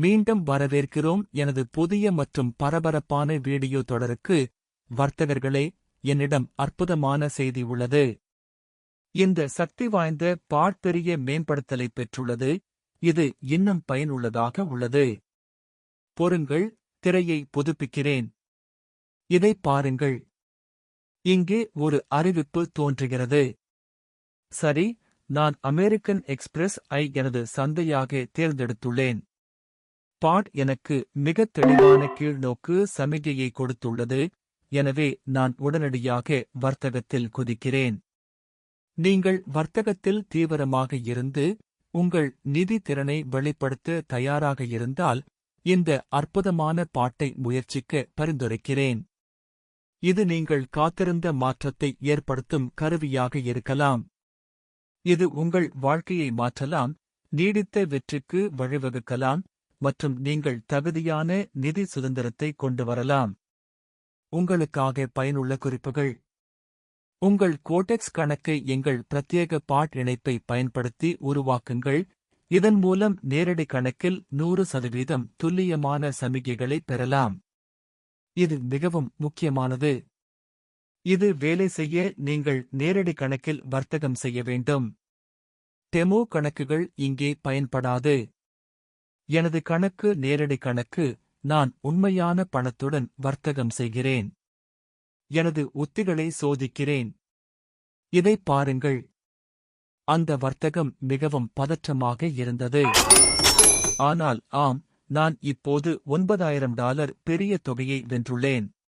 மீண்டும் வரவேற்கிறோம் எனது புதிய மற்றும் பரபரப்பான வீடியோ தொடருக்கு. வர்த்தகர்களே, என்னிடம் அற்புதமான செய்தி உள்ளது. இந்த சக்தி வாய்ந்த பாட் பெரிய மேம்படுத்தலை பெற்றுள்ளது. இது இன்னும் பயனுள்ளதாக உள்ளது. பொறுங்கள், திரையை புதுப்பிக்கிறேன். இதை பாருங்கள். இங்கே ஒரு அறிவிப்பு தோன்றுகிறது. சரி, நான் அமெரிக்கன் எக்ஸ்பிரஸ் ஐ எனது சந்தையாக தேர்ந்தெடுத்துள்ளேன். பாட் எனக்கு மிகத் தெளிவான கீழ்நோக்கு சமிக்ஞையை கொடுத்துள்ளது. எனவே நான் உடனடியாக வர்த்தகத்தில் குதிக்கிறேன். நீங்கள் வர்த்தகத்தில் தீவிரமாக இருந்து உங்கள் நிதி திறனை வெளிப்படுத்த தயாராக இருந்தால் இந்த அற்புதமான பாட்டை முயற்சிக்க பரிந்துரைக்கிறேன். இது நீங்கள் காத்திருந்த மாற்றத்தை ஏற்படுத்தும் கருவியாக இருக்கலாம். இது உங்கள் வாழ்க்கையை மாற்றலாம், நீடித்த வெற்றிக்கு வழிவகுக்கலாம் மற்றும் நீங்கள் தகுதியான நிதி சுதந்திரத்தை கொண்டு வரலாம். உங்களுக்காக பயனுள்ள குறிப்புகள். உங்கள் கோடெக்ஸ் கணக்கை எங்கள் பிரத்யேக பாட் இணைப்பை பயன்படுத்தி உருவாக்குங்கள். இதன் மூலம் நேரடி கணக்கில் 100% துல்லியமான சமிக்ஞைகளை பெறலாம். இது மிகவும் முக்கியமானது. இது வேலை செய்ய நீங்கள் நேரடி கணக்கில் வர்த்தகம் செய்ய வேண்டும். டெமோ கணக்குகள் இங்கே பயன்படாது. எனது கணக்கு நேரடி கணக்கு. நான் உண்மையான பணத்துடன் வர்த்தகம் செய்கிறேன். எனது உத்திகளை சோதிக்கிறேன். இதை பாருங்கள். அந்த வர்த்தகம் மிகவும் பதற்றமாக இருந்தது. ஆனால் ஆம், நான் இப்போது $9,000 பெரிய தொகையை வென்றுள்ளேன்.